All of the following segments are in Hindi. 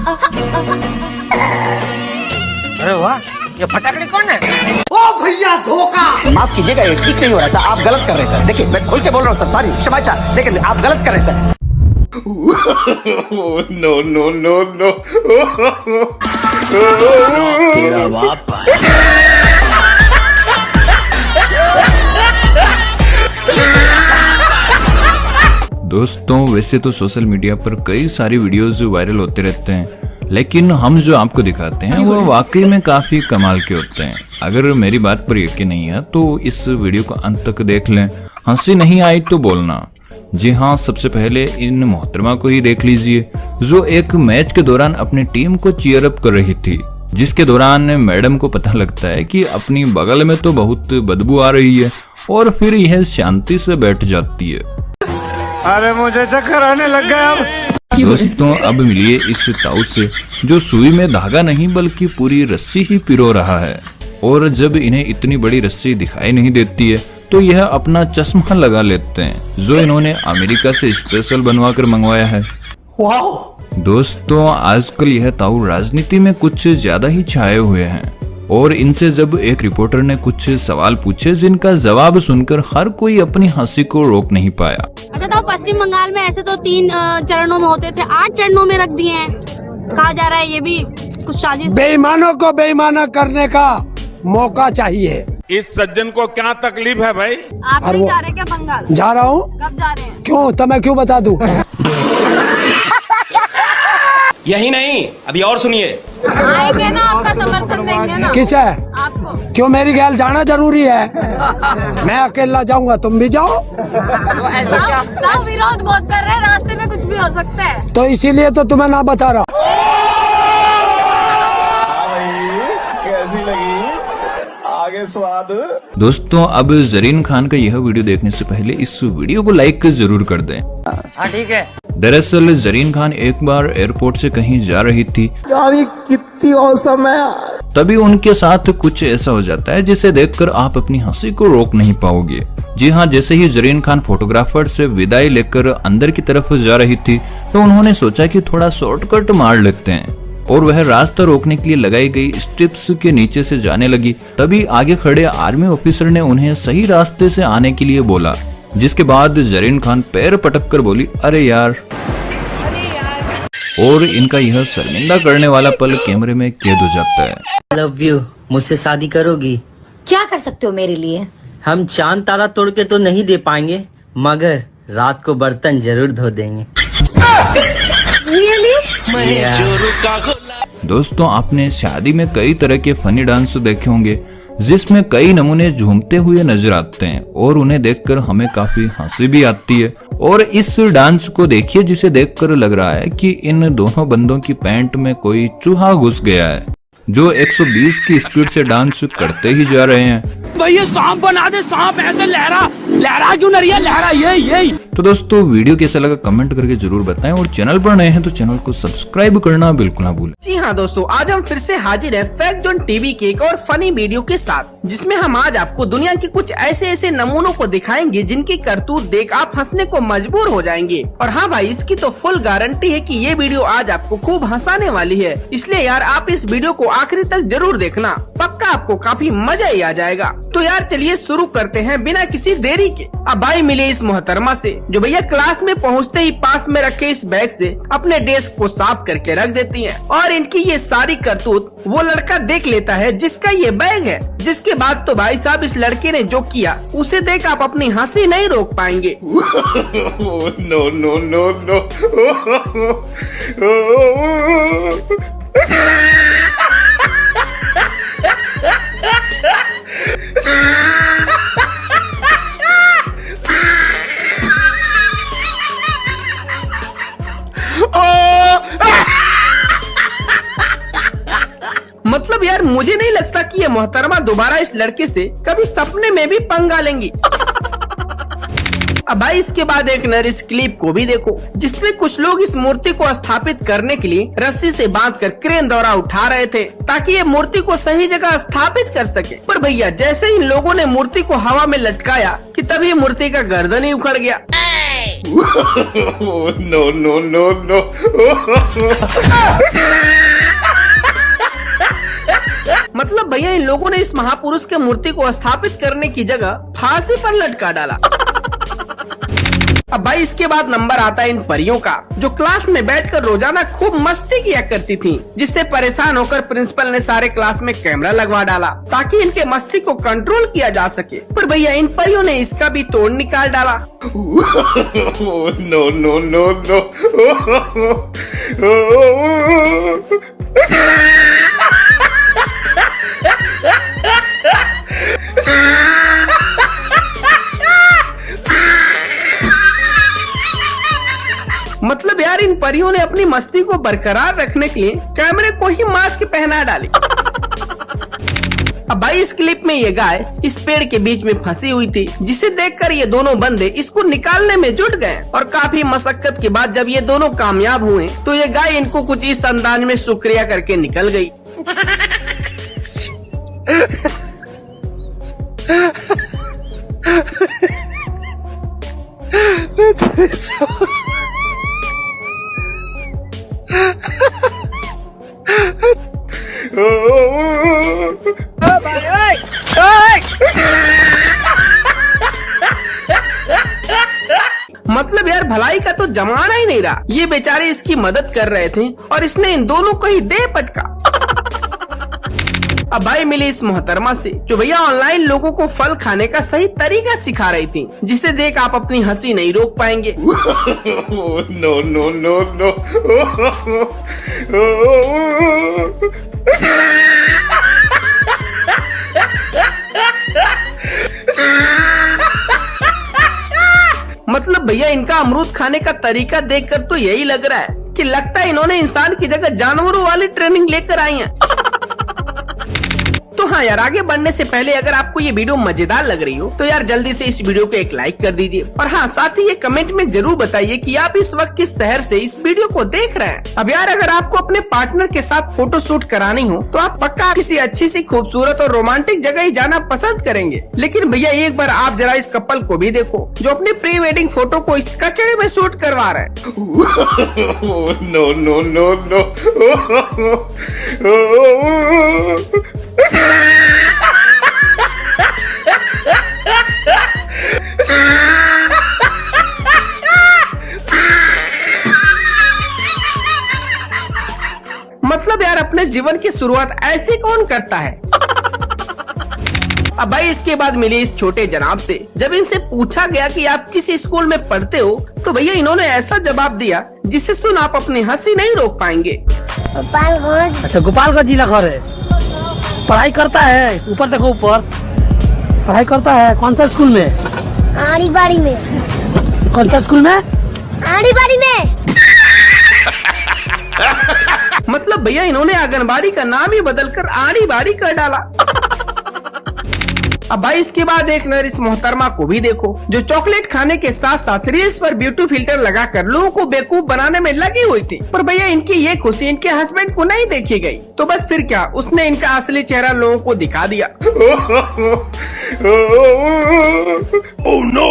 अरे वाह, ये फटाकड़ी कौन है? ओ भैया धोखा। माफ कीजिएगा, ये ठीक नहीं हो रहा सर, आप गलत कर रहे हैं सर। देखिए मैं खुल के बोल रहा हूँ सर, सॉरी क्षमा चाह, देखिए आप गलत कर रहे हैं sir. No no no no. तेरा बाप। दोस्तों वैसे तो सोशल मीडिया पर कई सारी वीडियोस वायरल होते रहते हैं, लेकिन हम जो आपको दिखाते हैं वो वाकई में काफी कमाल के होते हैं। अगर मेरी बात पर यकीन नहीं है तो इस वीडियो को अंत तक देख लें, हंसी नहीं आई तो बोलना। जी हाँ, सबसे पहले इन मोहतरमा को ही देख लीजिए जो एक मैच के दौरान अपनी टीम को चीयर अप कर रही थी, जिसके दौरान मैडम को पता लगता है कि अपनी बगल में तो बहुत बदबू आ रही है और फिर यह शांति से बैठ जाती है। अरे मुझे चक्कर आने लग गया अब। दोस्तों अब मिलिए इस ताऊ से जो सुई में धागा नहीं बल्कि पूरी रस्सी ही पिरो रहा है, और जब इन्हें इतनी बड़ी रस्सी दिखाई नहीं देती है तो यह अपना चश्मा लगा लेते हैं जो इन्होंने अमेरिका से स्पेशल बनवा कर मंगवाया है। दोस्तों आजकल यह ताऊ राजनीति में कुछ ज्यादा ही छाए हुए हैं, और इनसे जब एक रिपोर्टर ने कुछ सवाल पूछे जिनका जवाब सुनकर हर कोई अपनी हंसी को रोक नहीं पाया। अच्छा तो पश्चिम बंगाल में ऐसे तो 3 चरणों में होते थे, 8 चरणों में रख दिए हैं। कहा जा रहा है ये भी कुछ साजिश। बेईमानों को बेईमाना करने का मौका चाहिए। इस सज्जन को क्या तकलीफ है भाई? आप नहीं जा रहे क्या बंगाल? जा रहा हूँ। कब जा रहे हैं? क्यों, तो मैं क्यों बता दूं? यही नहीं, अभी और सुनिए। आएंगे ना, आपका समर्थन देंगे ना। किस है? आपको। क्यों, मेरी गैल जाना जरूरी है? मैं अकेला जाऊंगा, तुम भी जाओ। तो ऐसा क्या? तो विरोध बहुत कर रहे हैं, रास्ते में कुछ भी हो सकता है। तो इसीलिए तो तुम्हें ना बता रहा। कैसी लगी आगे स्वाद? दोस्तों अब जरीन खान का यह वीडियो देखने से पहले इस वीडियो को लाइक जरूर कर दें। हाँ ठीक है। दरअसल जरीन खान एक बार एयरपोर्ट से कहीं जा रही थी, यार कितनी औसम है यार। तभी उनके साथ कुछ ऐसा हो जाता है जिसे देखकर आप अपनी हंसी को रोक नहीं पाओगे। जी हाँ, जैसे ही जरीन खान फोटोग्राफर से विदाई लेकर अंदर की तरफ जा रही थी तो उन्होंने सोचा कि थोड़ा शॉर्टकट मार लेते हैं, और वह रास्ता रोकने के लिए लगाई गई स्टेप्स के नीचे से जाने लगी। तभी आगे खड़े आर्मी ऑफिसर ने उन्हें सही रास्ते से आने के लिए बोला, जिसके बाद जरीन खान पैर पटक कर बोली अरे यार। और इनका यह शर्मिंदा करने वाला पल कैमरे में कैद हो जाता है। लव यू, मुझसे शादी करोगी? क्या कर सकते हो मेरे लिए? हम चांद तारा तोड़ के तो नहीं दे पाएंगे, मगर रात को बर्तन जरूर धो देंगे। Really? दोस्तों आपने शादी में कई तरह के फनी डांस देखे होंगे जिसमें कई नमूने झूमते हुए नजर आते हैं, और उन्हें देखकर हमें काफी हंसी भी आती है। और इस डांस को देखिए जिसे देखकर लग रहा है कि इन दोनों बंदों की पैंट में कोई चूहा घुस गया है, जो 120 की स्पीड से डांस करते ही जा रहे हैं। भैया सांप बना दे, सांप ऐसे लहरा लहरा क्यों नहीं, लहरा यही। तो दोस्तों वीडियो कैसा लगा कमेंट करके जरूर बताएं, और चैनल पर नए हैं तो चैनल को सब्सक्राइब करना बिल्कुल ना भूलें। जी हाँ दोस्तों, आज हम फिर से हाजिर है फैक्ट जोन टीवी के एक और फनी वीडियो के साथ, जिसमें हम आज आपको दुनिया के कुछ ऐसे नमूनों को दिखाएंगे जिनकी करतूत देख आप हंसने को मजबूर हो जाएंगे। और हाँ भाई, इसकी तो फुल गारंटी है कि ये वीडियो आज आपको खूब हंसाने वाली है, इसलिए यार आप इस वीडियो को आखिरी तक जरूर देखना, पक्का आपको काफी मजा ही आ जाएगा। तो यार चलिए शुरू करते हैं बिना किसी देरी के। अब भाई मिले इस मोहतरमा से जो भैया क्लास में पहुंचते ही पास में रखे इस बैग से अपने डेस्क को साफ करके रख देती हैं, और इनकी ये सारी करतूत वो लड़का देख लेता है जिसका ये बैग है। जिसके बाद तो भाई साहब इस लड़के ने जो किया उसे देख आप अपनी हंसी नहीं रोक पाएंगे। No no no no. मतलब यार मुझे नहीं लगता कि ये मोहतरमा दोबारा इस लड़के से कभी सपने में भी पंगा लेंगी। अब भाई इसके बाद एक नर इस क्लिप को भी देखो, जिसमें कुछ लोग इस मूर्ति को स्थापित करने के लिए रस्सी से बांधकर क्रेन द्वारा उठा रहे थे ताकि ये मूर्ति को सही जगह स्थापित कर सके। पर भैया जैसे ही इन लोगों ने मूर्ति को हवा में लटकाया कि तभी मूर्ति का गर्दन ही उखड़ गया। No, no, no, no. मतलब भैया इन लोगों ने इस महापुरुष के मूर्ति को स्थापित करने की जगह फांसी पर लटका डाला। अब भाई इसके बाद नंबर आता है इन परियों का, जो क्लास में बैठकर रोजाना खूब मस्ती किया करती थी, जिससे परेशान होकर प्रिंसिपल ने सारे क्लास में कैमरा लगवा डाला ताकि इनके मस्ती को कंट्रोल किया जा सके। पर भैया इन परियों ने इसका भी तोड़ निकाल डाला। No, no, no, no. मतलब यार इन परियों ने अपनी मस्ती को बरकरार रखने के लिए कैमरे को ही मास्क पहना डाली। अब भाई इस क्लिप में ये गाय इस पेड़ के बीच में फंसी हुई थी, जिसे देखकर ये दोनों बंदे इसको निकालने में जुट गए और काफी मशक्कत के बाद जब ये दोनों कामयाब हुए तो ये गाय इनको कुछ इस अंदाज में शुक्रिया करके निकल गई। मतलब यार भलाई का तो जमाना ही नहीं रहा। ये बेचारे इसकी मदद कर रहे थे और इसने इन दोनों को ही दे पटका। अब भाई मिली इस मोहतरमा से जो भैया ऑनलाइन लोगों को फल खाने का सही तरीका सिखा रही थी, जिसे देख आप अपनी हंसी नहीं रोक पाएंगे। No, no, no, no. मतलब भैया इनका अमरूद खाने का तरीका देखकर तो यही लग रहा है कि लगता है इन्होंने इंसान की जगह जानवरों वाली ट्रेनिंग लेकर आई है। तो हाँ यार, आगे बढ़ने से पहले अगर आपको ये वीडियो मजेदार लग रही हो तो यार जल्दी से इस वीडियो को एक लाइक कर दीजिए। और हाँ, साथ ही ये कमेंट में जरूर बताइए कि आप इस वक्त किस शहर से इस वीडियो को देख रहे हैं। अब यार अगर आपको अपने पार्टनर के साथ फोटो शूट करानी हो तो आप पक्का किसी अच्छी सी खूबसूरत और रोमांटिक जगह ही जाना पसंद करेंगे। लेकिन भैया एक बार आप जरा इस कपल को भी देखो जो अपनी प्री वेडिंग फोटो को इस कचड़े में शूट करवा रहे हैं। No, no, no, no. मतलब यार अपने जीवन की शुरुआत ऐसे कौन करता है। अब भाई इसके बाद मिली इस छोटे जनाब से, जब इनसे पूछा गया कि आप किस स्कूल में पढ़ते हो तो भैया इन्होंने ऐसा जवाब दिया जिसे सुन आप अपनी हंसी नहीं रोक पाएंगे। अच्छा, गोपालगंज जिला घर है। पढ़ाई करता है, ऊपर देखो ऊपर पढ़ाई करता है। कौन सा स्कूल में? आड़ी बाड़ी में। कौन सा स्कूल में? आड़ी बाड़ी में। मतलब भैया इन्होंने आंगनबाड़ी का नाम ही बदलकर आड़ी बाड़ी कर डाला। अब भाई इसके बाद एक नजर इस मोहतरमा को भी देखो जो चॉकलेट खाने के साथ साथ रील्स पर ब्यूटी फिल्टर लगाकर लोगों को बेवकूफ बनाने में लगी हुई थी। पर भैया इनकी ये खुशी इनके हस्बैंड को नहीं देखी गई, तो बस फिर क्या, उसने इनका असली चेहरा लोगों को दिखा दिया। Oh no!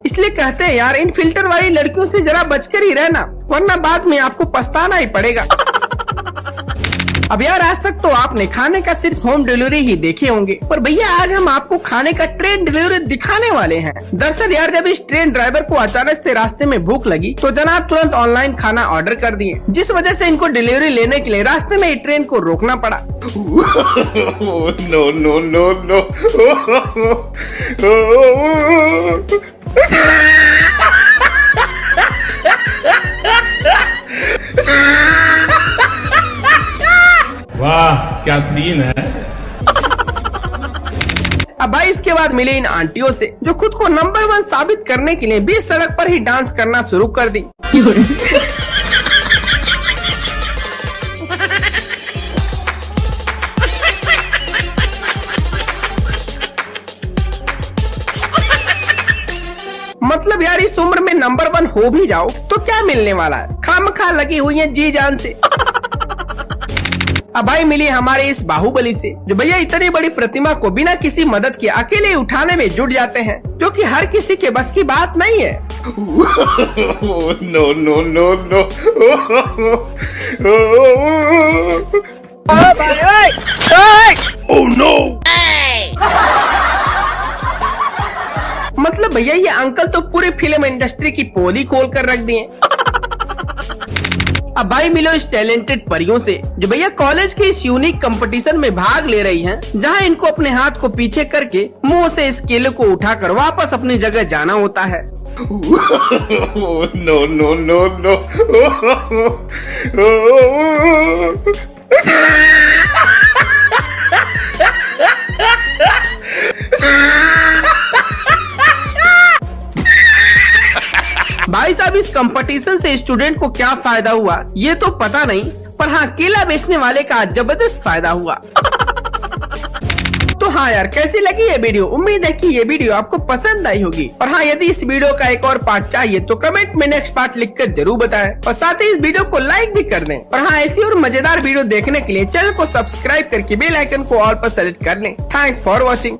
इसलिए कहते हैं यार इन फिल्टर वाली लड़कियों से जरा बचकर ही रहना, वरना बाद में आपको पछताना ही पड़ेगा। अब यार आज तक तो आपने खाने का सिर्फ होम डिलीवरी ही देखे होंगे, पर भैया आज हम आपको खाने का ट्रेन डिलीवरी दिखाने वाले हैं। दरअसल यार जब इस ट्रेन ड्राइवर को अचानक से रास्ते में भूख लगी तो जनाब तुरंत ऑनलाइन खाना ऑर्डर कर दिए, जिस वजह से इनको डिलीवरी लेने के लिए रास्ते में ही ट्रेन को रोकना पड़ा। No, no, no, no. वाह क्या सीन है। अब भाई इसके बाद मिले इन आंटियों से जो खुद को नंबर 1 साबित करने के लिए बीच सड़क पर ही डांस करना शुरू कर दी। मतलब यार इस उम्र में नंबर 1 हो भी जाओ तो क्या मिलने वाला है, खामखा लगी हुई है जी जान से। अब भाई मिली हमारे इस बाहुबली से, जो भैया इतनी बड़ी प्रतिमा को बिना किसी मदद के अकेले उठाने में जुट जाते हैं, जो कि हर किसी के बस की बात नहीं है। No, no, no, no. Oh no! मतलब भैया ये अंकल तो पूरे फिल्म इंडस्ट्री की पोल ही खोल कर रख दिए। अब भाई मिलो इस टैलेंटेड परियों से, जो भैया कॉलेज के इस यूनिक कंपटीशन में भाग ले रही हैं, जहां इनको अपने हाथ को पीछे करके मुंह से इस केले को उठाकर वापस अपनी जगह जाना होता है। No, no, no, no. भाई साहब इस कंपटीशन से स्टूडेंट को क्या फायदा हुआ ये तो पता नहीं, पर हाँ केला बेचने वाले का जबरदस्त फायदा हुआ। तो हाँ यार, कैसी लगी ये वीडियो? उम्मीद है कि ये वीडियो आपको पसंद आई होगी। और हाँ, यदि इस वीडियो का एक और पार्ट चाहिए तो कमेंट में नेक्स्ट पार्ट लिखकर जरूर बताएं, और साथ ही इस वीडियो को लाइक भी कर दें। और हाँ, ऐसी और मजेदार वीडियो देखने के लिए चैनल को सब्सक्राइब करके बेल आइकन को ऑल पर सेलेक्ट कर लें। Thanks for watching.